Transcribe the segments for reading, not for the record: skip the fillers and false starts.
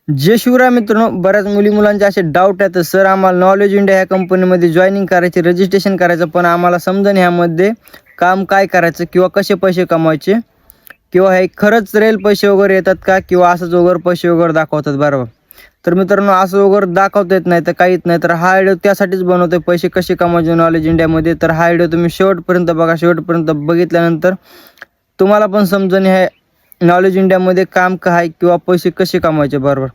जे शिवराय मित्रांनो, बऱ्याच मुलांचे असे डाऊट आहेत, सर आम्हाला नॉलेज इंडिया ह्या कंपनीमध्ये जॉईनिंग करायचे, रजिस्ट्रेशन करायचं, पण आम्हाला समजेना ह्यामध्ये काम काय करायचं किंवा कसे पैसे कमवायचे किंवा हे खरंच रेल पैसे वगैरे येतात का किंवा असंच वगैरे पैसे वगैरे दाखवतात बरोबर. तर मित्रांनो, असं वगैरे दाखवता येत नाही तर काहीच नाही. तर हा व्हिडिओ त्यासाठीच बनवतोय, पैसे कसे कमवायचे नॉलेज इंडियामध्ये. तर हा व्हिडिओ तुम्ही शेवटपर्यंत बघा. शेवटपर्यंत बघितल्यानंतर तुम्हाला पण समजेल हे नॉलेज इंडियामध्ये काम काय आहे किंवा पैसे कसे कमवायचे बरोबर.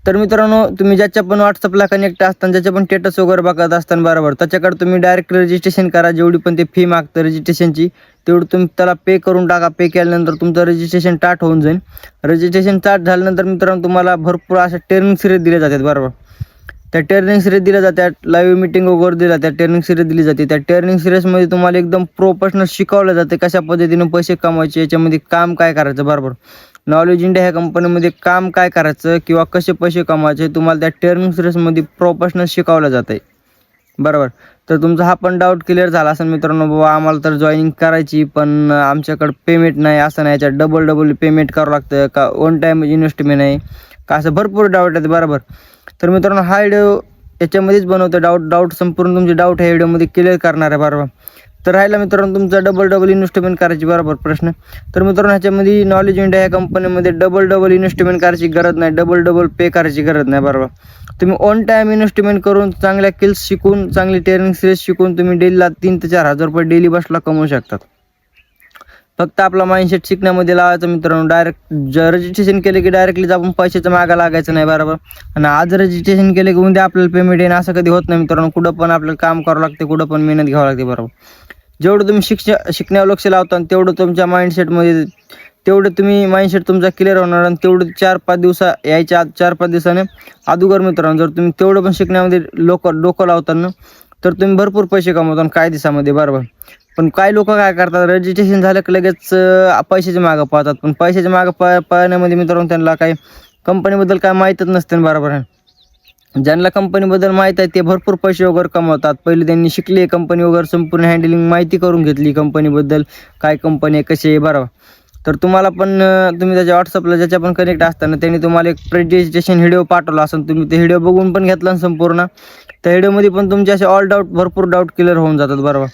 तर मित्रांनो, तुम्ही ज्याच्या पण व्हॉट्सअपला कनेक्ट असताना, ज्याच्या पण स्टेटस वगैरे बघत असताना बरोबर, त्याच्याकडे तुम्ही डायरेक्ट रजिस्ट्रेशन करा. जेवढी पण ते फी मागतं रजिस्ट्रेशनची तेवढं तुम्ही त्याला पे करून टाका. पे केल्यानंतर तुमचं रजिस्ट्रेशन स्टार्ट होऊन जाईल. रजिस्ट्रेशन स्टार्ट झाल्यानंतर मित्रांनो, तुम्हाला भरपूर अशा ट्रेनिंग सिरीज दिल्या जातात बरोबर. त्या ट्रेनिंग सिरीज दिल्या जातात, लाईव्ह मीटिंग वगैरे दिल्या त्या ट्रेनिंग सिरीज दिली जाते. त्या ट्रेनिंग सिरीजमध्ये तुम्हाला एकदम प्रोफेशनल शिकवलं जाते कशा पद्धतीने पैसे कमवायचे, याच्यामध्ये काम काय करायचं बरोबर. नॉलेज इंडिया ह्या कंपनीमध्ये काम काय करायचं किंवा कसे पैसे कमवायचे तुम्हाला त्या ट्रेनिंग सिरीजमध्ये प्रोफेशनल शिकवलं जातं आहे बरोबर. तर तुमचा हा पण डाऊट क्लिअर झाला असेल मित्रांनो, बाबा आम्हाला तर जॉईनिंग करायची पण आमच्याकडे पेमेंट नाही, असं नाही, याच्यात डबल पेमेंट करावं लागतं का, वन टाईम इन्व्हेस्टमेंट आहे का, असं भरपूर डाऊट आहेत बरोबर. तर मित्रांनो, हा व्हिडिओ याच्यामध्येच बनवतो. डाऊट संपूर्ण तुमचे डाऊट ह्या व्हिडिओमध्ये क्लिअर करणार आहे बरोबर. तर राहिला मित्रांनो तुमचा डबल इन्व्हेस्टमेंट करायची बरोबर प्रश्न. तर मित्रांनो, ह्याच्यामध्ये नॉलेज इंडिया या कंपनीमध्ये डबल इन्व्हेस्टमेंट करायची गरज नाही, डबल पे करायची गरज नाही बरोबर. तुम्ही ऑन टाईम इन्व्हेस्टमेंट करून चांगल्या स्किल्स शिकून, चांगली ट्रेनिंग सिरीज शिकून तुम्ही डेलीला 3 ते 4 हजार रुपये डेली बसला कमवू शकतात. फक्त आपला माइंडसेट शिकण्यामध्ये लावायचं मित्रांनो. डायरेक्ट रजिस्ट्रेशन केलं की डायरेक्टली आपण पैशाच्या मागा लागायचं नाही बरोबर. आणि आज रजिस्ट्रेशन केलं की उद्या आपल्याला पेमेंट येणं असं कधी होत नाही मित्रांनो. कुठं पण आपल्याला काम करावं लागते, कुठं पण मेहनत घ्यावं लागते बरोबर. जेवढं तुम्ही शिकण्यावर लक्ष लावता तेवढं तुमच्या माइंडसेटमध्ये तेवढं तुम्ही माइंडसेट तुमचा क्लिअर होणार. आणि तेवढं 4-5 दिवसा यायच्या 4-5 दिवसाने अगोदर मित्रांनो, जर तुम्ही तेवढं पण शिकण्यामध्ये डोकं लावताना तर तुम्ही भरपूर पैसे कमवता काही दिवसामध्ये बरोबर. पण काही लोक काय करतात, रजिस्ट्रेशन झालं की लगेच पैशाच्या मागं पळतात. पण पैशाच्या मागं पळण्यामध्ये मित्रांनो त्यांना काही कंपनीबद्दल काय माहीतच नसते बरोबर आहे. ज्यांना कंपनीबद्दल माहीत आहे ते भरपूर पैसे वगैरे कमवतात. पहिले त्यांनी शिकली कंपनी वगैरे, संपूर्ण हँडलिंग माहिती करून घेतली कंपनीबद्दल, काय कंपनी आहे कशी आहे बरोबर. तर तुम्हाला पण तुम्ही त्याच्या व्हॉट्सअपला ज्याच्या पण कनेक्ट असताना त्यांनी तुम्हाला एक प्रेझेंटेशन व्हिडिओ पाठवला असेल, तुम्ही ते व्हिडिओ बघून पण घेतला संपूर्ण. त्या व्हिडिओमध्ये पण तुमचे असे ऑल डाऊट भरपूर डाऊट क्लिअर होऊन जातात बरोबर.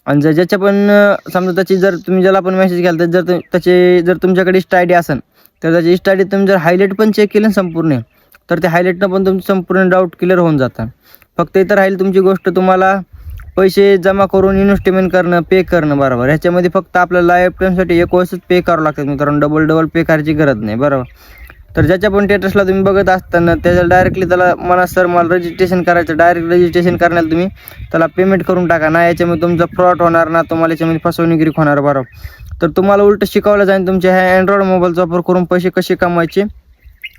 आणि ज्याच्या पण समजा त्याची जर तुम्ही ज्याला पण मेसेज केला तर जर तुमच्याकडे इन्स्टा आय डी असेल तर त्याची इन्स्टा आय डी तुम्ही जर हायलाईट पण चेक केलं संपूर्ण तर ते हायलाईटनं पण तुमचं संपूर्ण डाऊट क्लिअर होऊन जातं. फक्त इथं राहील तुमची गोष्ट तुम्हाला पैसे जमा करून इन्व्हेस्टमेंट करणं, पे करणं बरोबर. ह्याच्यामध्ये फक्त आपल्याला लाईफ टाईमसाठी एक वर्षच पे करावं लागतं मित्रांनो, डबल पे करायची गरज नाही बरोबर. तर ज्याच्या पण स्टेटसला तुम्ही बघत असताना त्याला डायरेक्टली त्याला म्हणा, सर मला रजिस्ट्रेशन करायचं, डायरेक्ट रजिस्ट्रेशन करण्याला तुम्ही त्याला पेमेंट करून टाका ना. याच्यामध्ये तुमचा फ्रॉड होणार ना, तुम्हाला याच्यामध्ये फसवणूक होणार बरोबर. तर तुम्हाला उलट शिकवलं जाईल तुमच्या ह्या अँड्रॉइड मोबाईलचा वापर करून पैसे कसे कमवायचे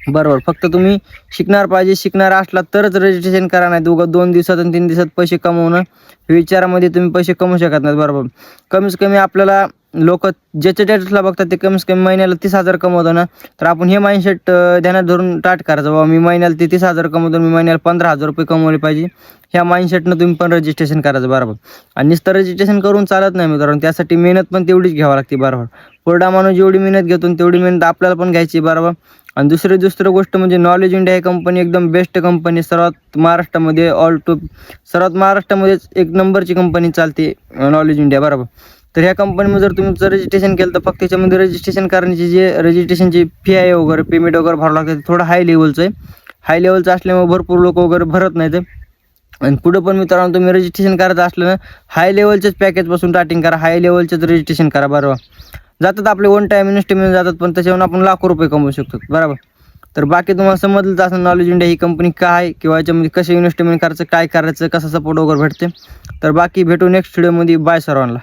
बरोबर. फक्त तुम्ही शिकणार पाहिजे, शिकणार असला तरच रजिस्ट्रेशन करा, नाही दोघं 2 दिवसात आणि 3 दिवसात पैसे कमवणं विचारामध्ये तुम्ही पैसे कमवू शकत नाहीत बरोबर. कमीत कमी आपल्याला लोक ज्याच्या स्टेटसला बघतात ते कमीत कमी महिन्याला 30,000 कमवतो ना. तर आपण हे माइंडसेट ध्यानात धरून स्टार्ट करायचं, बाबा मी महिन्याला 30,000 कमवतो, मी महिन्याला 15,000 रुपये कमवले पाहिजे. ह्या माइंडसेटनं तुम्ही पण रजिस्ट्रेशन करायचं बरोबर. आणि नुसतं रजिस्ट्रेशन करून चालत नाही मित्रांनो, त्यासाठी मेहनत पण तेवढीच घ्यावी लागते बरोबर. पुढला माणूस जेवढी मेहनत घेतो तेवढी मेहनत आपल्याला पण घ्यायची बरोबर. आणि दुसरं गोष्ट म्हणजे नॉलेज इंडिया ही कंपनी एकदम बेस्ट कंपनी, सर्वात महाराष्ट्रामध्ये सर्वात महाराष्ट्रामध्येच एक नंबरची कंपनी चालते नॉलेज इंडिया बरोबर. तर ह्या कंपनीमध्ये जर तुम्ही रजिस्ट्रेशन केलं तर फक्त त्याच्यामध्ये रजिस्ट्रेशन करण्याची जे रजिस्ट्रेशनची फी आहे वगैरे, पेमेंट वगैरे भरावं लागतं, थोडं हाय लेवलचं आहे. हाय लेवलचं असल्यामुळे भरपूर लोक वगैरे भरत नाहीत. आणि पुढं पण मित्रांनो तुम्ही रजिस्ट्रेशन करायचं असलं ना, हाय लेवलच्याच पॅकेजपासून स्टार्टिंग करा, हाय लेवलचंच रजिस्ट्रेशन करा बरोबर. जातात आपले वन टाईम इन्व्हेस्टमेंट जातात, पण त्याच्यावरून आपण लाखो रुपये कमवू शकतो बरोबर. तर बाकी तुम्हाला समजलंच असं नॉलेज इंडिया ही कंपनी काय आहे किंवा याच्यामध्ये कसे इन्व्हेस्टमेंट करायचं, काय करायचं, कसा सपोर्ट वगैरे भेटते. तर बाकी भेटू नेक्स्ट व्हिडिओमध्ये. बाय सर्वांना.